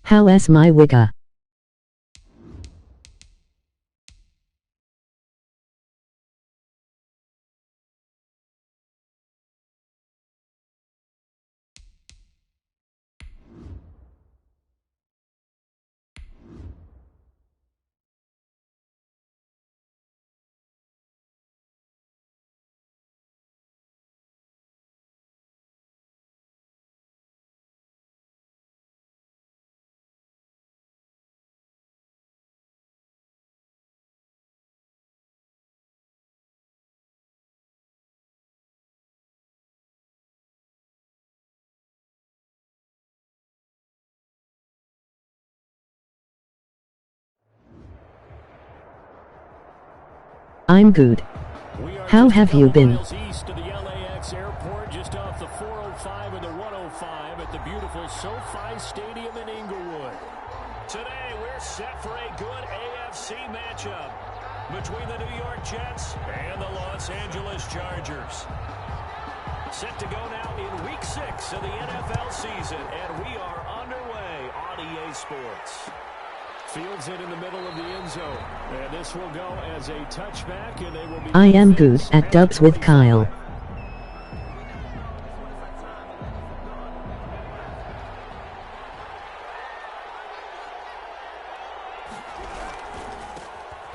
How's my wigger? I'm good. How have you been? East of the LAX airport, just off the 405 and the 105 at the beautiful SoFi Stadium in Inglewood. Today, we're set for a good AFC matchup between the New York Jets and the Los Angeles Chargers. Set to go now in Week 6 of the NFL season, and we are underway on EA Sports. Fields it in the middle of the end zone, and this will go as a touchback, and they will be... I am good at dubs with Kyle. Now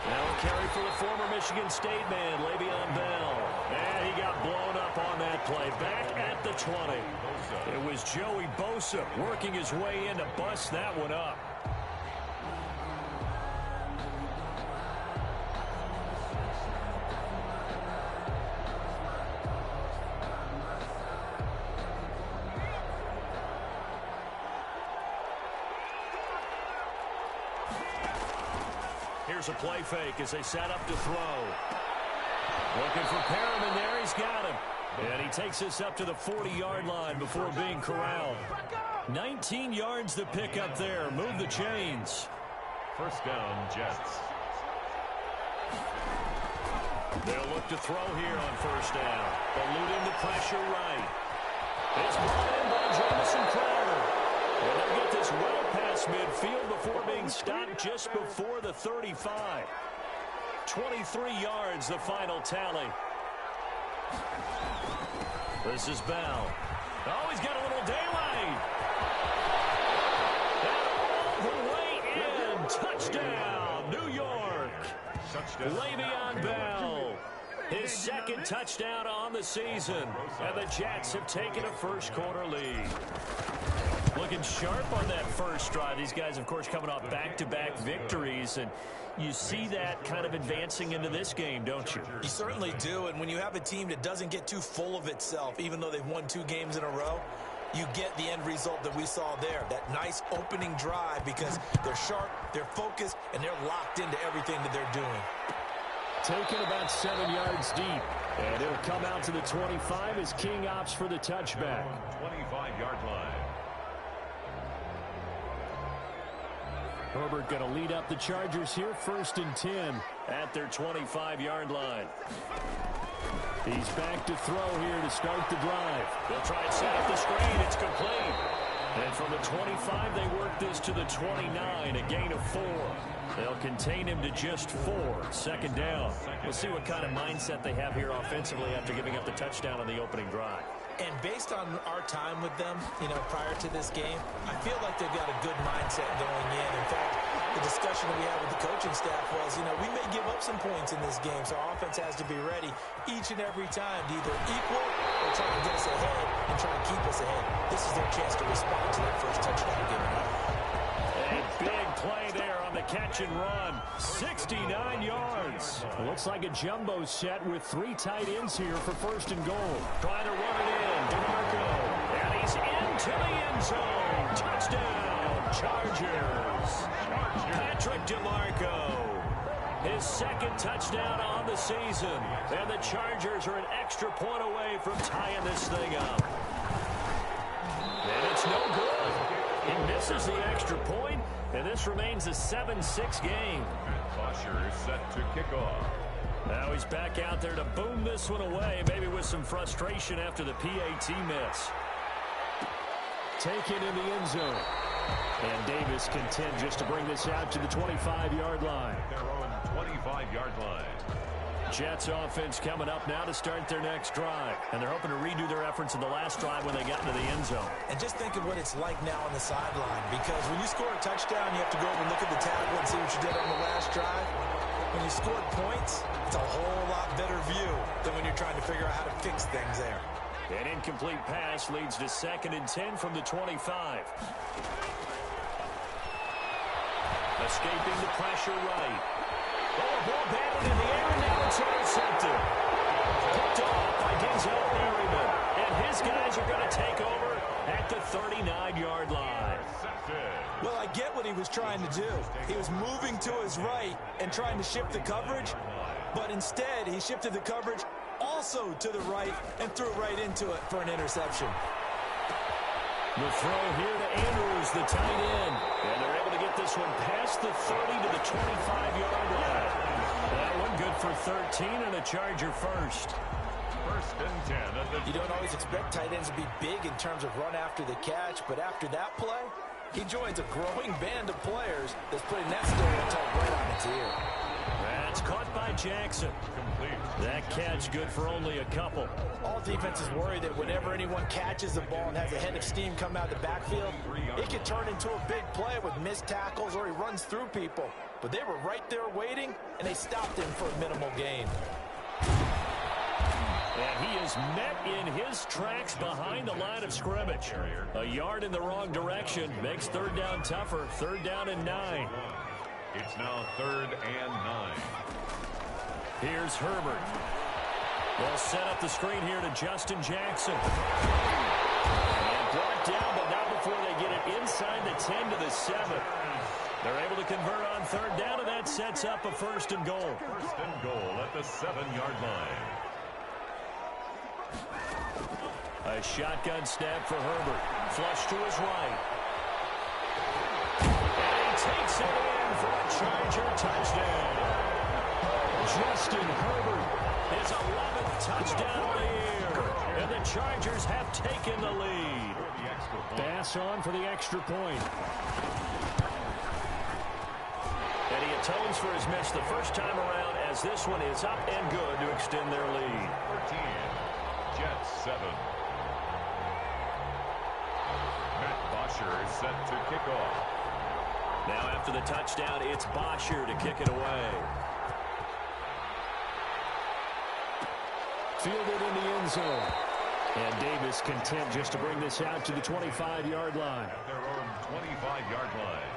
a carry for the former Michigan State man, Le'Veon Bell. And he got blown up on that play. Back at the 20. It was Joey Bosa working his way in to bust that one up. Here's a play fake as they set up to throw. Looking for Perriman there. He's got him. And he takes this up to the 40-yard line before being corralled. 19 yards to pick up there. Move the chains. First down, Jets. They'll look to throw here on first down. Eluding the pressure right. It's brought in by Jamison Crowder. And they'll get this well past midfield before being stopped just before the 35. 23 yards, the final tally. This is Bell. Oh, he's got a little daylight. And all the way in. Touchdown, New York. Le'Veon Bell. His second touchdown on the season. And the Jets have taken a first-quarter lead. Looking sharp on that first drive. These guys, of course, coming off back-to-back victories, and you see that kind of advancing into this game, don't you? You certainly do, and when you have a team that doesn't get too full of itself, even though they've won 2 games in a row, you get the end result that we saw there, that nice opening drive, because they're sharp, they're focused, and they're locked into everything that they're doing. Taken about 7 yards deep, and it'll come out to the 25 as King opts for the touchback. 25-yard line. Herbert going to lead up the Chargers here, 1st and 10 at their 25-yard line. He's back to throw here to start the drive. They'll try and set up the screen. It's complete. And from the 25, they work this to the 29, a gain of 4. They'll contain him to just 4. Second down. We'll see what kind of mindset they have here offensively after giving up the touchdown on the opening drive. And based on our time with them, prior to this game, I feel like they've got a good mindset going in. In fact, the discussion that we had with the coaching staff was, we may give up some points in this game, so our offense has to be ready each and every time to either equal or try to get us ahead and try to keep us ahead. This is their chance to respond to that first touchdown given up. A big play there on the catch and run. 69 yards. Looks like a jumbo set with 3 tight ends here for 1st and goal. Trying to run it in. DeMarco. And he's into the end zone. Touchdown, Chargers. Patrick DeMarco. His second touchdown on the season. And the Chargers are an extra point away from tying this thing up. And it's no good. He misses the extra point, and this remains a 7-6 game. Bosher is set to kick off. Now he's back out there to boom this one away, maybe with some frustration after the PAT miss. Taken in the end zone. And Davis content just to bring this out to the 25-yard line. Their own 25-yard line. Jets offense coming up now to start their next drive. And they're hoping to redo their efforts in the last drive when they got into the end zone. And just think of what it's like now on the sideline. Because when you score a touchdown, you have to go over and look at the tablet and see what you did on the last drive. When you scored points, it's a whole lot better view than when you're trying to figure out how to fix things there. An incomplete pass leads to 2nd and 10 from the 25. Escaping the pressure right. Oh, ball batted in the air, and now it's intercepted. Picked off by Denzel Berryman. And his guys are going to take over at the 39-yard line. Well, I get what he was trying to do. He was moving to his right and trying to shift the coverage, but instead he shifted the coverage also to the right and threw right into it for an interception. The throw here to Andrews, the tight end. And they're able to get this one past the 30 to the 25-yard line. That one good for 13 and a Charger first. 1st and 10 at the... You don't always expect tight ends to be big in terms of run after the catch, but after that play, he joins a growing band of players that's putting that stereotype right on its ear. That's caught by Jackson. Complete. That catch good for only a couple. All defenses worry that whenever anyone catches the ball and has a head of steam come out of the backfield, it could turn into a big play with missed tackles or he runs through people. But they were right there waiting, and they stopped him for a minimal gain. And he is met in his tracks behind the line of scrimmage. A yard in the wrong direction makes 3rd down tougher. 3rd down and 9. It's now 3rd and 9. Here's Herbert. They'll set up the screen here to Justin Jackson. And brought down, but not before they get it inside the 10 to the 7. They're able to convert on 3rd down, and that sets up a 1st and goal. 1st and goal at the 7-yard line. A shotgun snap for Herbert. Flush to his right. And he takes it in for a Charger touchdown. Justin Herbert, his 11th touchdown of the year. And the Chargers have taken the lead. Pass on for the extra point. And he atones for his miss the first time around as this one is up and good to extend their lead. 13. Jets 7. Matt Bosher is set to kick off. Now after the touchdown, it's Bosher to kick it away. Fielded in the end zone. And Davis content just to bring this out to the 25-yard line. At their own 25-yard line.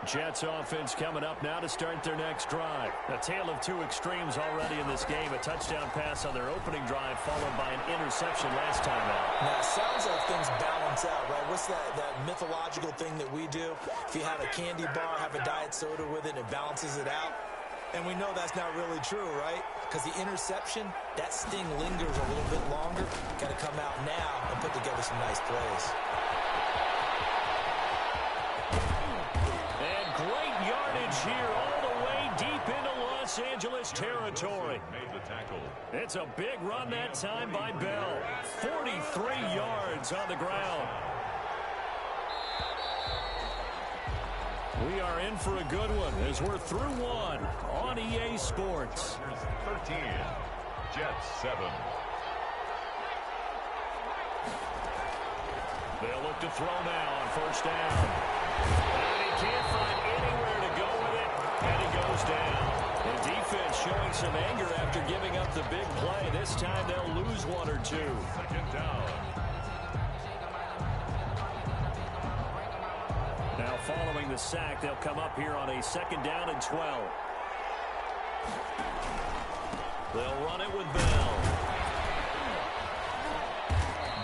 Jets offense coming up now to start their next drive. A tale of two extremes already in this game. A touchdown pass on their opening drive followed by an interception last time out. Now, it sounds like things balance out, right? What's that mythological thing that we do? If you have a candy bar, have a diet soda with it, and it balances it out. And we know that's not really true, right? Because the interception, that sting lingers a little bit longer. Got to come out now and put together some nice plays. And great yardage here all the way deep into Los Angeles territory. Made the tackle. It's a big run that time by Bell. 43 yards on the ground. We are in for a good one as we're through one on EA Sports. 13. Jets 7. They'll look to throw now on first down. And he can't find anywhere to go with it, and he goes down. The defense showing some anger after giving up the big play. This time they'll lose one or two. Second down. Now following the sack, they'll come up here on a second down and 12. They'll run it with Bell.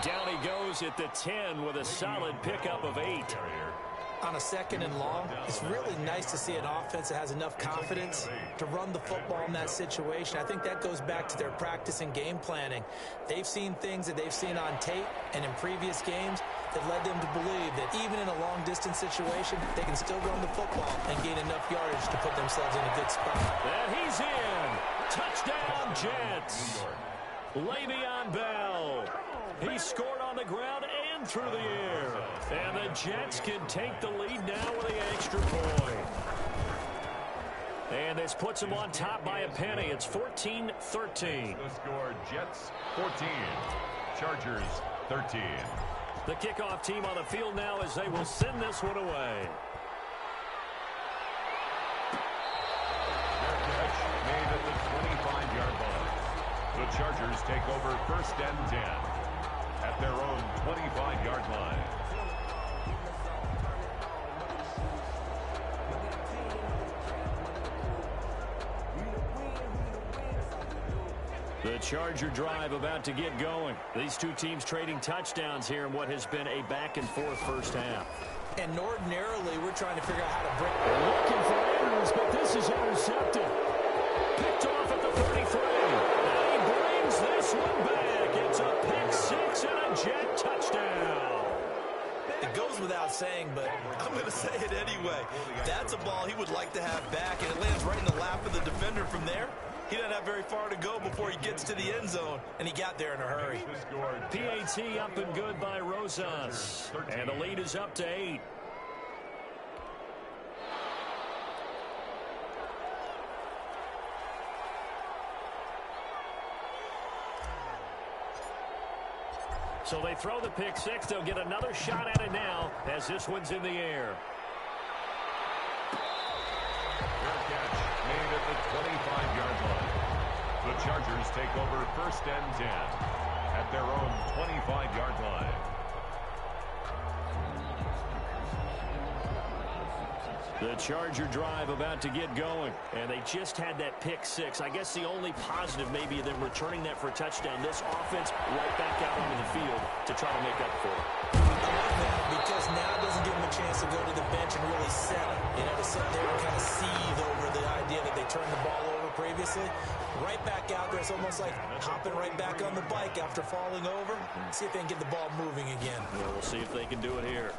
Down he goes at the 10 with a solid pickup of 8. On a second and long, it's really nice to see an offense that has enough confidence to run the football in that situation. I think that goes back to their practice and game planning. They've seen things that they've seen on tape and in previous games that led them to believe that even in a long-distance situation, they can still run the football and gain enough yardage to put themselves in a good spot. And he's in. Touchdown, Jets. Le'Veon Bell. He scored on the ground and through the air. And the Jets can take the lead now with the extra point. And this puts them on top by a penny. It's 14-13. The score, Jets 14, Chargers 13. The kickoff team on the field now as they will send this one away. Their catch made at the 25-yard line. The Chargers take over 1st and 10 at their own 25-yard line. The Charger drive about to get going. These two teams trading touchdowns here in what has been a back-and-forth first half. And ordinarily, we're trying to figure out how to break. They're looking for Andrews, but this is intercepted. Picked off at the 33. And he brings this one back. It's a pick six and a Jet touchdown. It goes without saying, but I'm going to say it anyway. That's a ball he would like to have back, and it lands right in the lap of the defender from there. He doesn't have very far to go before he gets to the end zone, and he got there in a hurry. PAT up and good by Rosas. And the lead is up to 8. So they throw the pick six. They'll get another shot at it now as this one's in the air. Made at the 25-yard line. The Chargers take over 1st and 10 at their own 25-yard line. The Charger drive about to get going, and they just had that pick six. I guess the only positive maybe them returning that for a touchdown. This offense right back out onto the field to try to make up for it. I like that because now it doesn't give him a chance to go to the bench and really settle. You know, to sit there and kind of seethe over the idea that they turned the ball over previously. Right back out there. It's almost like hopping right back on the bike after falling over. See if they can get the ball moving again. Well, we'll see if they can do it here.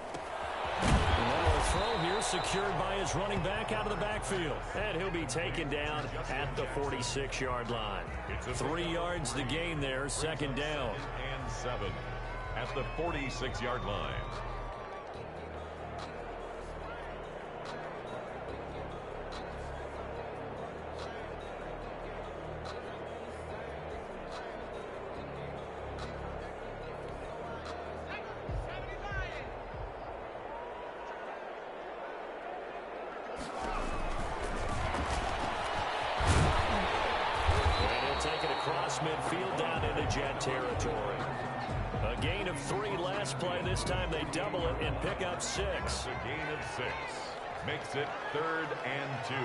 A throw here secured by his running back out of the backfield. And he'll be taken down at the 46-yard line. 3 yards to gain there, 2nd down. And 7 at the 46-yard line. Midfield down into Jet territory. A gain of 3 last play. This time they double it and pick up 6. A gain of 6 makes it 3rd and 2.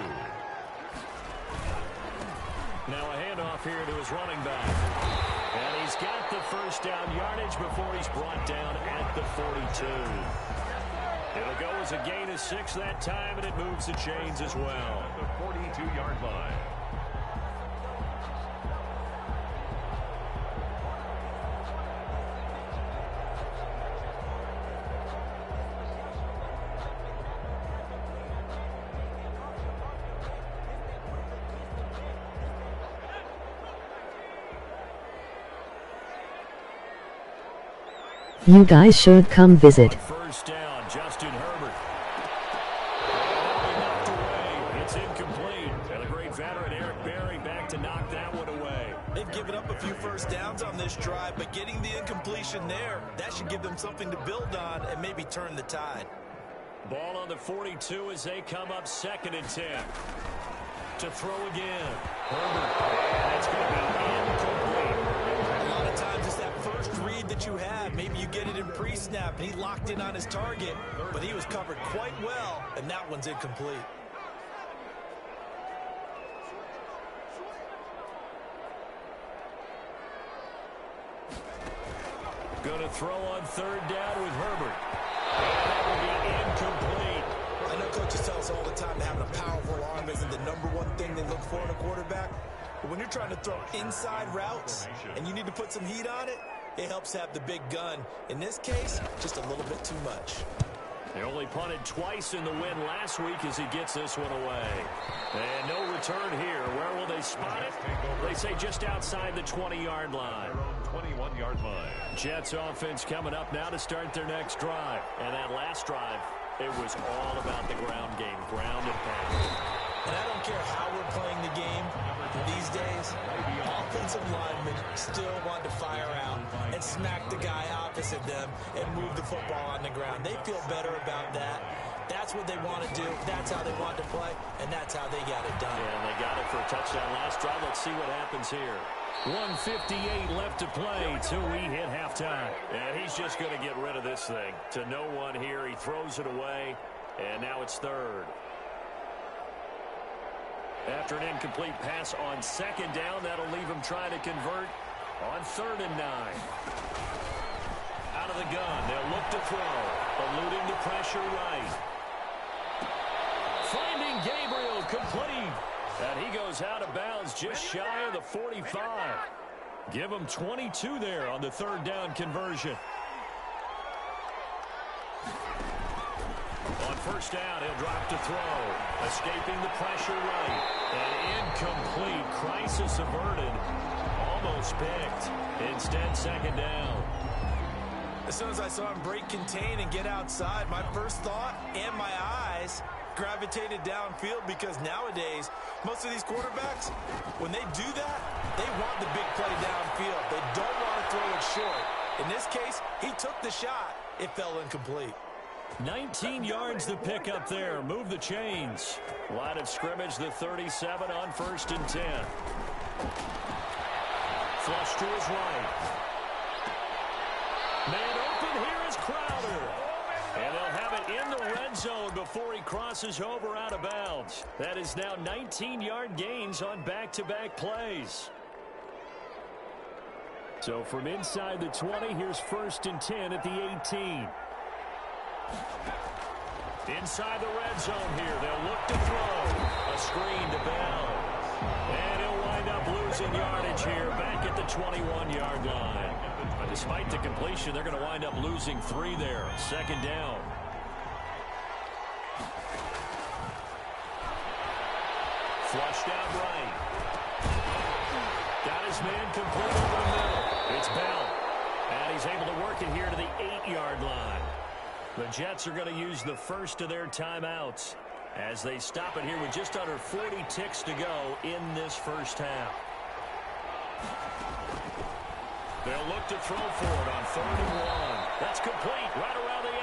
Now a handoff here to his running back. And he's got the first down yardage before he's brought down at the 42. It'll go as a gain of 6 that time, and it moves the chains as well. At the 42-yard line. You guys should come visit. First down, Justin Herbert. Knocked away. It's incomplete. And the great veteran Eric Berry back to knock that one away. They've given up a few first downs on this drive, but getting the incompletion there, that should give them something to build on and maybe turn the tide. Ball on the 42 as they come up 2nd and 10. To throw again. Herbert. That's going to be incomplete. A lot of times it's that first read that you have. Maybe you get it in pre-snap, and he locked in on his target, but he was covered quite well, and that one's incomplete. Going to throw on 3rd down with Herbert. And that will be incomplete. I know coaches tell us all the time that having a powerful arm isn't the #1 thing they look for in a quarterback. But when you're trying to throw inside routes and you need to put some heat on it, it helps have the big gun. In this case, just a little bit too much. They only punted twice in the win last week as he gets this one away. And no return here. Where will they spot it? They say just outside the 20-yard line. 21-yard line. Jets offense coming up now to start their next drive. And that last drive, it was all about the ground game, ground and pound. And I don't care how we're playing the game these days, offensive linemen still want to fire out and smack the guy opposite them and move the football on the ground. They feel better about that. That's what they want to do. That's how they want to play, and that's how they got it done. Yeah, and they got it for a touchdown last drive. Let's see what happens here. 1:58 left to play till we hit halftime. And he's just going to get rid of this thing. To no one here, he throws it away, and now it's third. After an incomplete pass on second down, that'll leave him trying to convert on 3rd and 9. Out of the gun, they'll look to throw, eluding the pressure right. Finding Gabriel, complete. And he goes out of bounds just shy of the 45. Give him 22 there on the 3rd down conversion. On 1st down, he'll drop to throw. Escaping the pressure right. And incomplete. Crisis averted. Almost picked. Instead, 2nd down. As soon as I saw him break contain and get outside, my first thought and my eyes gravitated downfield, because nowadays, most of these quarterbacks, when they do that, they want the big play downfield. They don't want to throw it short. In this case, he took the shot. It fell incomplete. 19 yards to pick up there. Move the chains. Line of scrimmage, the 37 on 1st and 10. Flush to his right. Man open, here is Crowder. And they'll have it in the red zone before he crosses over out of bounds. That is now 19-yard gains on back-to-back plays. So from inside the 20, here's 1st and 10 at the 18. Inside the red zone here, they'll look to throw. A screen to Bell. And he'll wind up losing yardage here back at the 21-yard line. But despite the completion, they're going to wind up losing 3 there. 2nd down. Flushed out right. Got his man complete over the middle. It's Bell. And he's able to work it here to the 8-yard line. The Jets are going to use the first of their timeouts as they stop it here with just under 40 ticks to go in this first half. They'll look to throw for it on 3rd and 1. That's complete right around the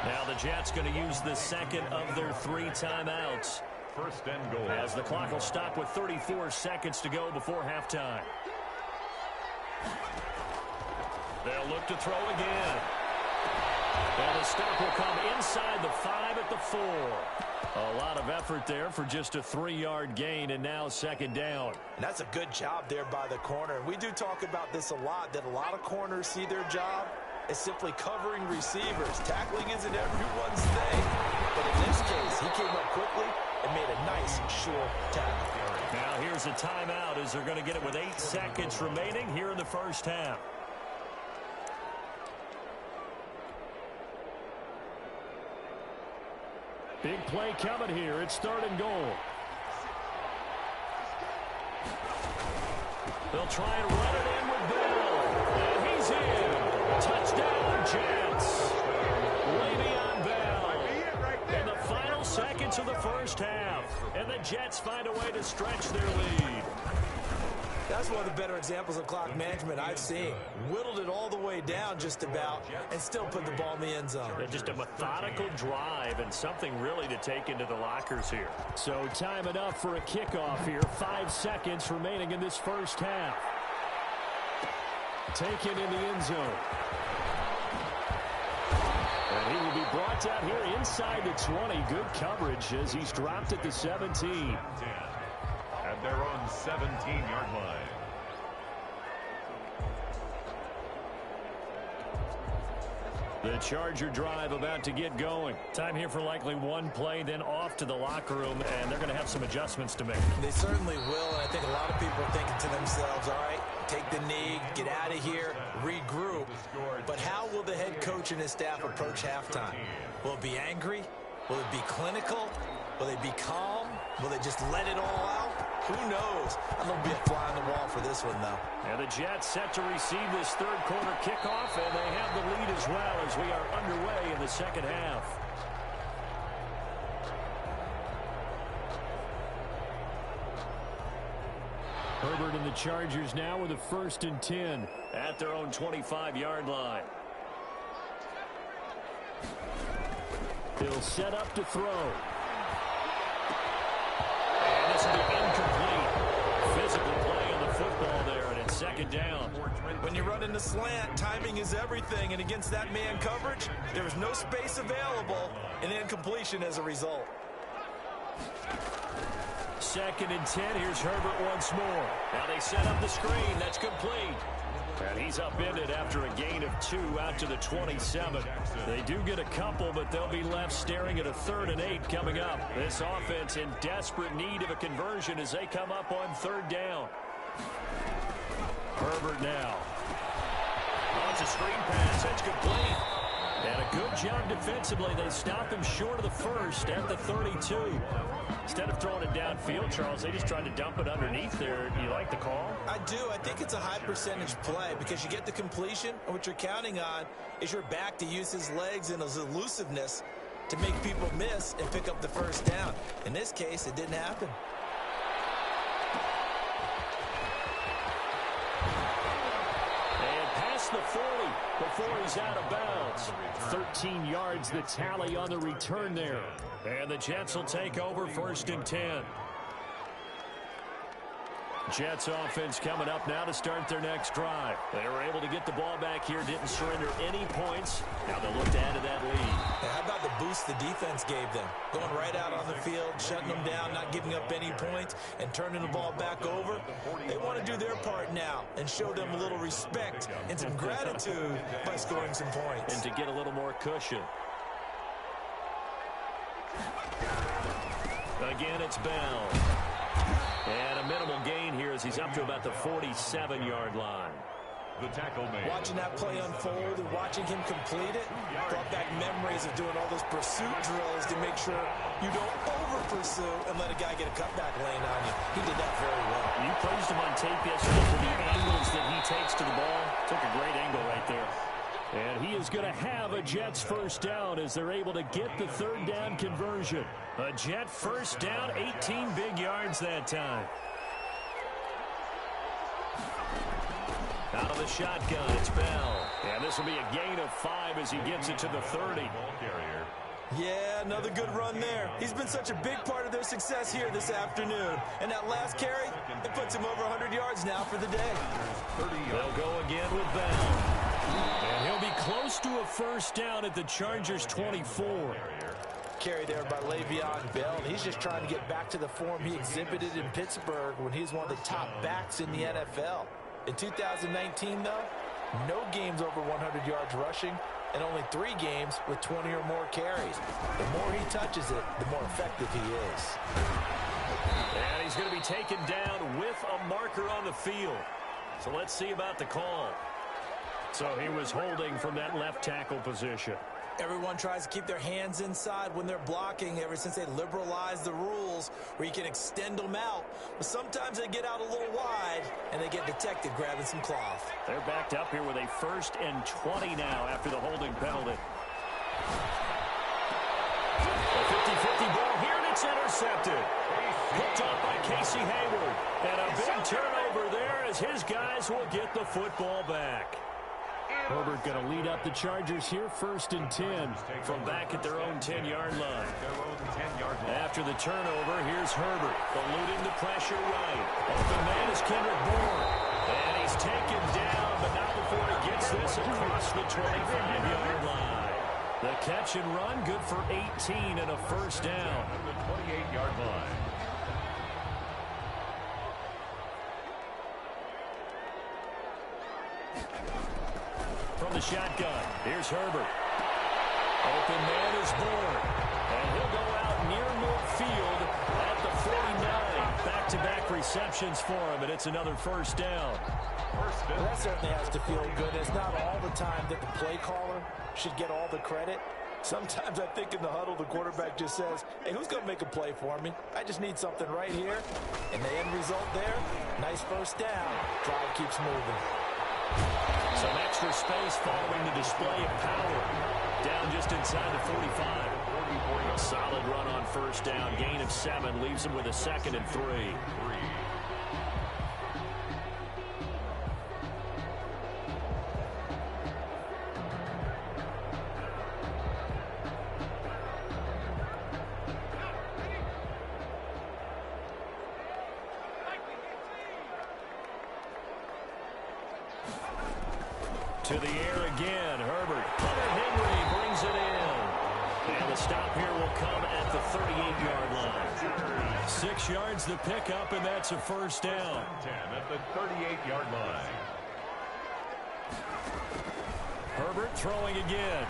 8. Now the Jets going to use the second of their 3 timeouts. 1st and goal. As the clock will stop with 34 seconds to go before halftime. They'll look to throw again. And the stop will come inside the 5 at the 4. A lot of effort there for just a 3-yard gain, and now 2nd down. And that's a good job there by the corner. And we do talk about this a lot, that a lot of corners see their job as simply covering receivers. Tackling isn't everyone's thing. But in this case, he came up quickly and made a nice, short tackle. Now here's a timeout as they're going to get it with 8 seconds remaining here in the first half. Big play coming here. It's 3rd and goal. They'll try and run it in with Bell. And he's in. Touchdown, Jets. Le'Veon Bell. In the final seconds of the first half. And the Jets find a way to stretch their lead. That's one of the better examples of clock management I've seen. Whittled it all the way down just about and still put the ball in the end zone. Just a methodical drive and something really to take into the lockers here. So time enough for a kickoff here. 5 seconds remaining in this first half. Taken in the end zone. And he will be brought down here inside the 20. Good coverage as he's dropped at the 17. At their own 17-yard line. The Charger drive about to get going. Time here for likely one play, then off to the locker room, and they're going to have some adjustments to make. They certainly will, and I think a lot of people are thinking to themselves, all right, take the knee, get out of here, regroup. But how will the head coach and his staff approach halftime? Will it be angry? Will it be clinical? Will they be calm? Will they just let it all out? Who knows? I'm going to be a fly on the wall for this one, though. And the Jets set to receive this third quarter kickoff, and they have the lead as well as we are underway in the second half. Herbert and the Chargers now with a 1st and 10 at their own 25-yard line. He'll set up to throw. And this will be incomplete. Physical play on the football there, and it's 2nd down. When you run in the slant, timing is everything, and against that man coverage, there is no space available, and incompletion as a result. 2nd and 10. Here's Herbert once more. Now they set up the screen. That's complete. And he's upended after a gain of 2 out to the 27. They do get a couple, but they'll be left staring at a 3rd and 8 coming up. This offense in desperate need of a conversion as they come up on 3rd down. Herbert now. Oh, it's a screen pass. That's complete. And a good job defensively. They stop him short of the 1st at the 32. Instead of throwing it downfield, Charles, they just tried to dump it underneath there. Do you like the call? I do. I think it's a high percentage play because you get the completion, and what you're counting on is your back to use his legs and his elusiveness to make people miss and pick up the 1st down. In this case, it didn't happen. And past the 40 before he's out of bounds. 13 yards the tally on the return there. And the Jets will take over 1st and 10. Jets offense coming up now to start their next drive. They were able to get the ball back here, didn't surrender any points. Now they'll look to add to that lead. Now, how about the boost the defense gave them? Going right out on the field, shutting them down, not giving up any points, and turning the ball back over. They want to do their part now and show them a little respect and some gratitude by scoring some points. And to get a little more cushion. Again, it's Bell. And a minimal gain here as he's up to about the 47-yard line. The tackle made. Watching that play unfold and watching him complete it brought back memories of doing all those pursuit drills to make sure you don't over-pursue and let a guy get a cutback lane on you. He did that very well. You praised him on tape yesterday for the angles that he takes to the ball. Took a great angle right there. And he is going to have a Jets 1st down as they're able to get the 3rd down conversion. A Jet 1st down, 18 big yards that time. Out of the shotgun, it's Bell. And this will be a gain of 5 as he gets it to the 30. Yeah, another good run there. He's been such a big part of their success here this afternoon. And that last carry, it puts him over 100 yards now for the day. They'll go again with Bell. And he'll be close to a 1st down at the Chargers' 24. Carry there by Le'Veon Bell. And he's just trying to get back to the form he exhibited in Pittsburgh when he was one of the top backs in the NFL. In 2019, though, no games over 100 yards rushing and only 3 games with 20 or more carries. The more he touches it, the more effective he is. And he's going to be taken down with a marker on the field. So let's see about the call. So he was holding from that left tackle position. Everyone tries to keep their hands inside when they're blocking ever since they liberalized the rules where you can extend them out. But sometimes they get out a little wide and they get detected grabbing some cloth. They're backed up here with a 1st and 20 now after the holding penalty. A 50-50 ball here, and it's intercepted. Picked off by Casey Hayward. And a big turnover there as his guys will get the football back. Herbert going to lead up the Chargers here, 1st and 10 from back at their own 10-yard line. After the turnover, here's Herbert eluding the pressure right. Open man is Kendrick Bourne. And he's taken down, but not before he gets this across the 25-yard line. The catch and run, good for 18 and a 1st down. The 28-yard line. From the shotgun, here's Herbert. Open man is Bourne. And he'll go out near midfield at the 49. Back back-to-back receptions for him, and it's another first down. Well, that certainly has to feel good. It's not all the time that the play caller should get all the credit. Sometimes I think in the huddle, the quarterback just says, hey, who's going to make a play for me? I just need something right here. And the end result there, nice first down. Drive keeps moving. Some extra space following the display of power. Down just inside the 45. A solid run on first down. Gain of 7 leaves him with a 2nd and 3. To the air again, Herbert. Hunter Henry brings it in. And the stop here will come at the 38-yard line. 6 yards the pickup, and that's a first down. 10 at the 38-yard line. Herbert throwing again.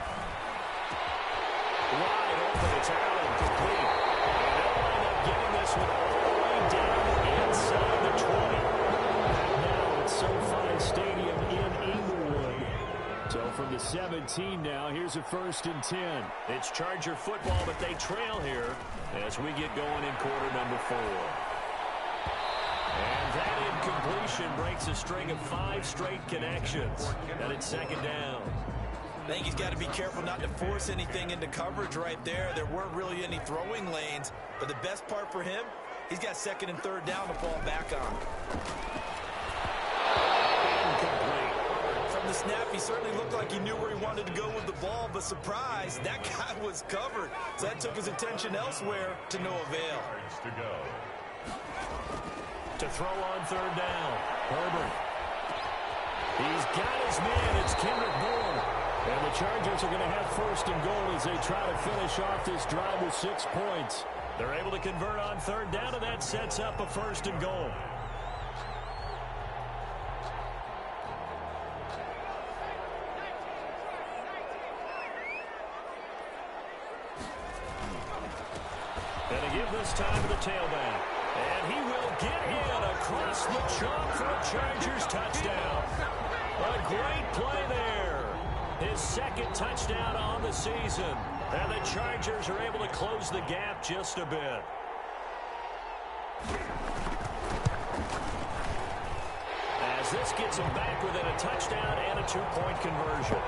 Wide open, it's out and complete. And they'll wind up getting this one all the way down inside the 20. And now it's SoFi Stadium in Inglewood. So from the 17 now, here's a 1st and 10. It's Charger football, but they trail here as we get going in quarter number 4. And that incompletion breaks a string of 5 straight connections. And it's 2nd down. I think he's got to be careful not to force anything into coverage right there. There weren't really any throwing lanes. But the best part for him, he's got 2nd and 3rd down to fall back on. From the snap, he certainly looked like he knew where he wanted to go with the ball, but surprise, that guy was covered. So that took his attention elsewhere to no avail. To go. To throw on 3rd down, Herbert. He's got his man. It's Kendrick Bourne. And the Chargers are going to have 1st and goal as they try to finish off this drive with 6 points. They're able to convert on 3rd down, and that sets up a 1st and goal. And to give this time to the tailback. And he will get in across the chalk for a Chargers touchdown. A great play there. His 2nd touchdown on the season. And the Chargers are able to close the gap just a bit. As this gets him back within a touchdown and a 2-point conversion.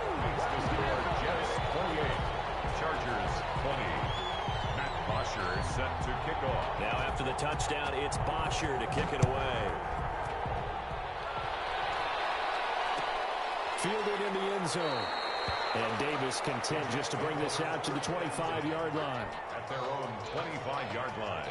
Jets 28. Chargers 20. Bosher is set to kick off. Now after the touchdown, it's Bosher to kick it away. Fielded in the end zone. And Davis content just to bring this out to the 25-yard line. At their own 25-yard line.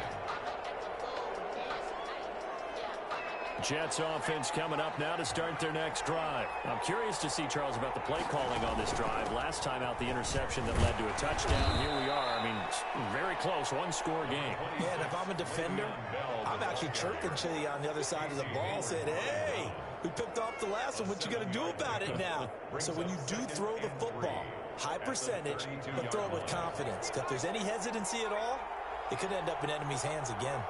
Jets offense coming up now to start their next drive. I'm curious to see, Charles, about the play calling on this drive. Last time out, the interception that led to a touchdown. Here we are. I mean, very close, 1-score game. Yeah, and if I'm a defender, I'm actually chirping to you on the other side of the ball, saying, hey, we picked off the last one. What you going to do about it now? So when you do throw the football, high percentage, but throw it with confidence. Because if there's any hesitancy at all, it could end up in enemy's hands again.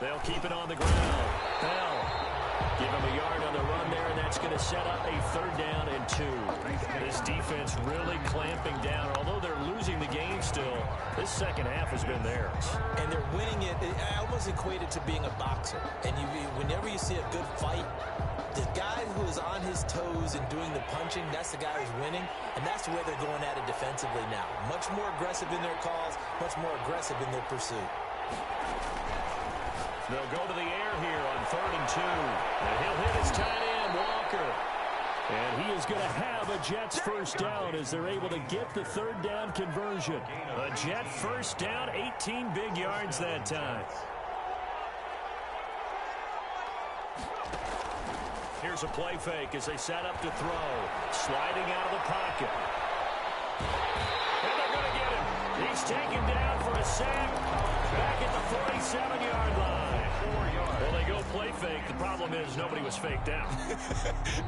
They'll keep it on the ground. Bell. Give him a yard on the run there, and that's going to set up a 3rd down and 2. This defense really clamping down. Although they're losing the game still, this second half has been theirs. And they're winning it. I almost equate it to being a boxer. And whenever you see a good fight, the guy who is on his toes and doing the punching, that's the guy who's winning. And that's the way they're going at it defensively now. Much more aggressive in their calls, much more aggressive in their pursuit. They'll go to the air here on 3rd and 2. And he'll hit his tight end, Walker. And he is going to have a Jets 1st down as they're able to get the 3rd down conversion. A Jet 1st down, 18 big yards that time. Here's a play fake as they set up to throw. Sliding out of the pocket. And they're going to get him. He's taken down for a sack back at the 47-yard line. Well, they go play fake. The problem is nobody was faked out.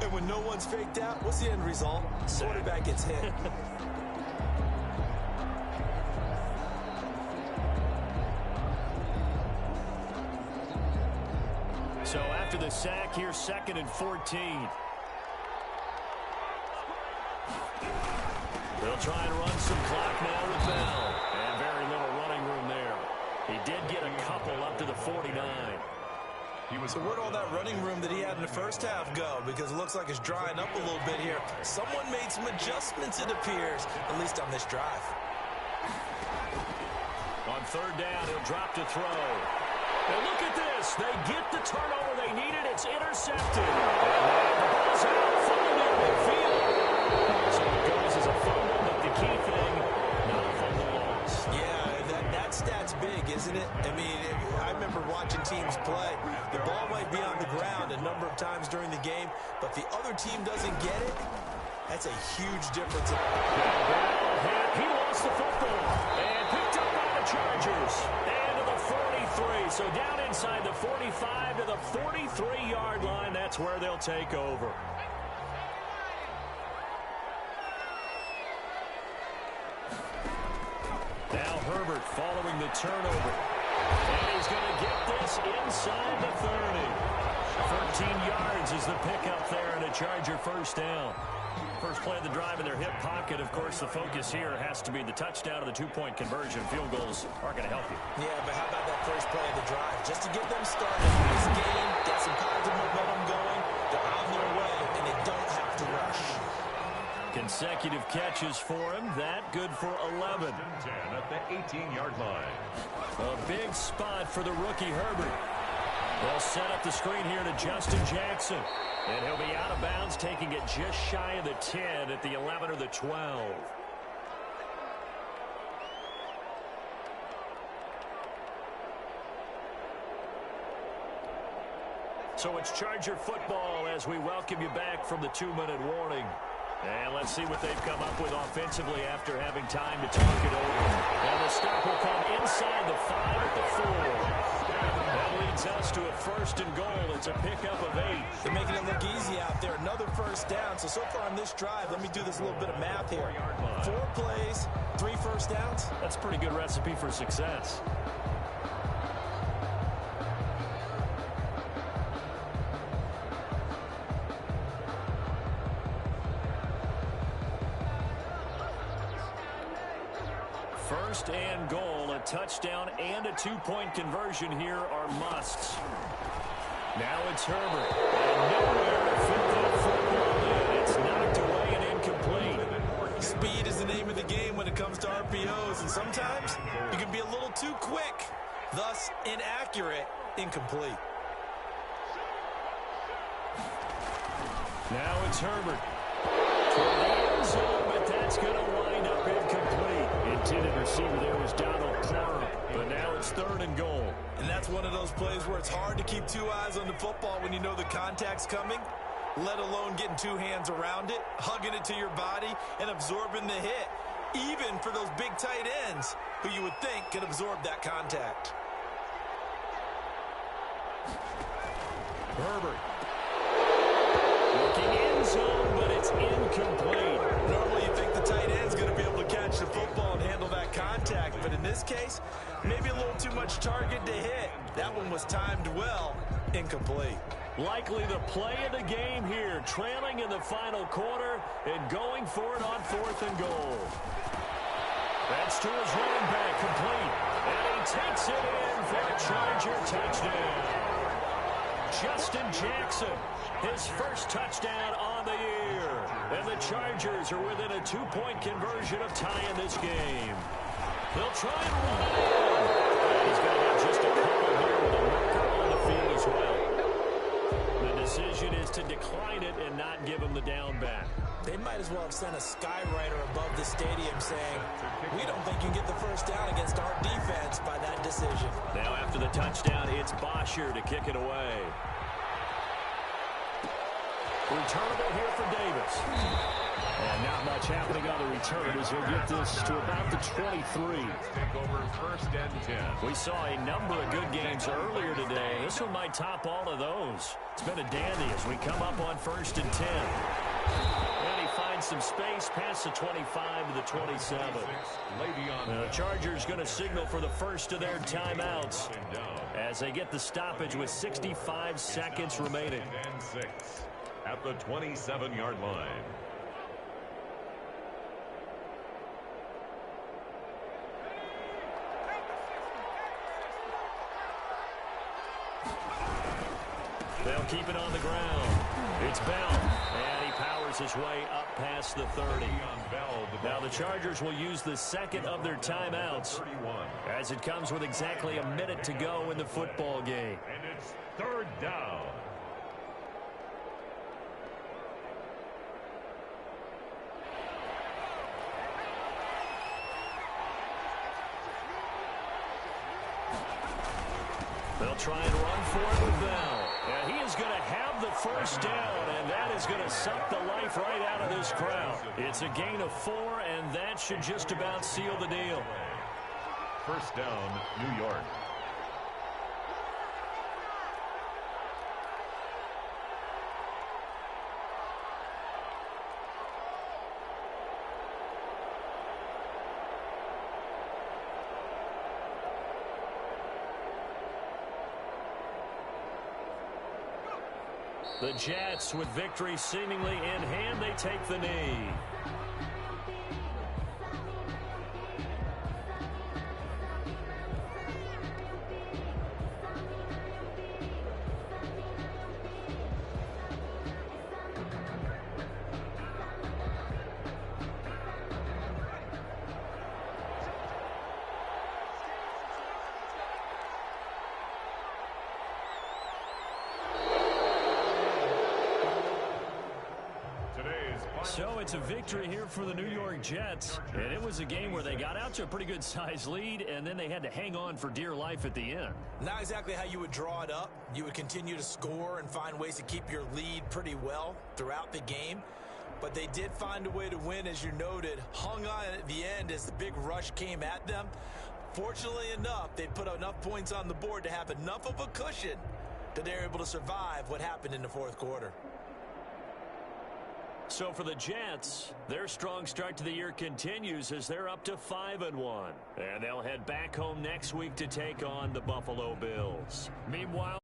And when no one's faked out, what's the end result? Quarterback gets hit. after the sack here, 2nd and 14. They'll try and run some clock now with Bell. And very little running room there. He did get a couple up to the 49. So where'd all that running room that he had in the first half go? Because it looks like it's drying up a little bit here. Someone made some adjustments, it appears, at least on this drive. On 3rd down, he'll drop to throw. And look at this. They get the turnover they needed. It's intercepted. And the ball's out, falling in midfield. So it goes as a fumble, but the key thing, not a fumble loss. Yeah, that stat's big, isn't it? I mean, I remember watching teams play. The ball might be on the ground a number of times during the game, but the other team doesn't get it. That's a huge difference. He lost the football and picked up by the Chargers. And to the 43. So down inside the 45 to the 43-yard line. That's where they'll take over. Now Herbert following the turnover. And he's going to get this inside the 30. 13 yards is the pickup there and a Charger first down. First play of the drive in their hip pocket. Of course, the focus here has to be the touchdown of the 2-point conversion. Field goals aren't going to help you. Yeah, but how about that first play of the drive? Just to get them started in this game, get some positive momentum going. They're on their way, and they don't have to rush. Consecutive catches for him. That good for 11. 10 at the 18-yard line. A big spot for the rookie Herbert. They'll set up the screen here to Justin Jackson. And he'll be out of bounds, taking it just shy of the 10 at the 11 or the 12. So it's Charger football as we welcome you back from the 2-minute warning. And let's see what they've come up with offensively after having time to talk it over. And the stop will come inside the 5 at the 4. That leads us to a 1st and goal. It's a pickup of 8. They're making it look easy out there. Another first down. So far on this drive, let me do this little bit of math here. 4 plays, 3 first downs. That's a pretty good recipe for success. First and goal, a touchdown and a 2-point conversion here are musts. Now it's Herbert. And nowhere to fit that football in. It's knocked away and incomplete. Speed is the name of the game when it comes to RPOs, and sometimes you can be a little too quick, thus inaccurate, incomplete. Now it's Herbert. Toward the end zone, but that's going to wind up incomplete. Intended receiver there was Donald Plum, but now it's 3rd and goal. And that's one of those plays where it's hard to keep 2 eyes on the football when you know the contact's coming, let alone getting 2 hands around it, hugging it to your body, and absorbing the hit, even for those big tight ends who you would think could absorb that contact. Herbert. Looking end zone, but it's incomplete. Normally you think the tight end's going to be able to catch the football and handle that contact, but in this case, maybe a little too much target to hit. That one was timed well, incomplete. Likely the play of the game here, trailing in the final quarter and going for it on 4th and goal. That's to his running back, complete. And he takes it in for a Charger touchdown. Justin Jackson, his first touchdown on the year. And the Chargers are within a 2-point conversion of tying this game. They'll try and run it in. And he's going to have just a couple here with a marker on the field as well. The decision is to decline it and not give him the down back. They might as well have sent a skywriter above the stadium saying, we don't think you can get the first down against our defense by that decision. Now after the touchdown, it's Bosher to kick it away. Returnable here for Davis. And not much happening on the return as he'll get this to about the 23. Take over 1st and 10. We saw a number of good games earlier today. This one might top all of those. It's been a dandy as we come up on 1st and 10. And he finds some space past the 25 to the 27. The Chargers going to signal for the first of their timeouts as they get the stoppage with 65 seconds remaining. And 6 at the 27-yard line. They'll keep it on the ground. It's Bell, and he powers his way up past the 30. Now the Chargers will use the second of their timeouts as it comes with exactly a minute to go in the football game. And it's third down. They'll try and run for it with Bell. And he is going to have the first down, and that is going to suck the life right out of this crowd. It's a gain of 4, and that should just about seal the deal. First down, New York. The Jets, with victory seemingly in hand, they take the knee. So it's a victory here for the New York Jets, and it was a game where they got out to a pretty good size lead, and then they had to hang on for dear life at the end. Not exactly how you would draw it up. You would continue to score and find ways to keep your lead pretty well throughout the game, but they did find a way to win, as you noted, hung on at the end as the big rush came at them. Fortunately enough, they put enough points on the board to have enough of a cushion that they're able to survive what happened in the fourth quarter. So for the Jets, their strong start to the year continues as they're up to 5-1. And they'll head back home next week to take on the Buffalo Bills. Meanwhile,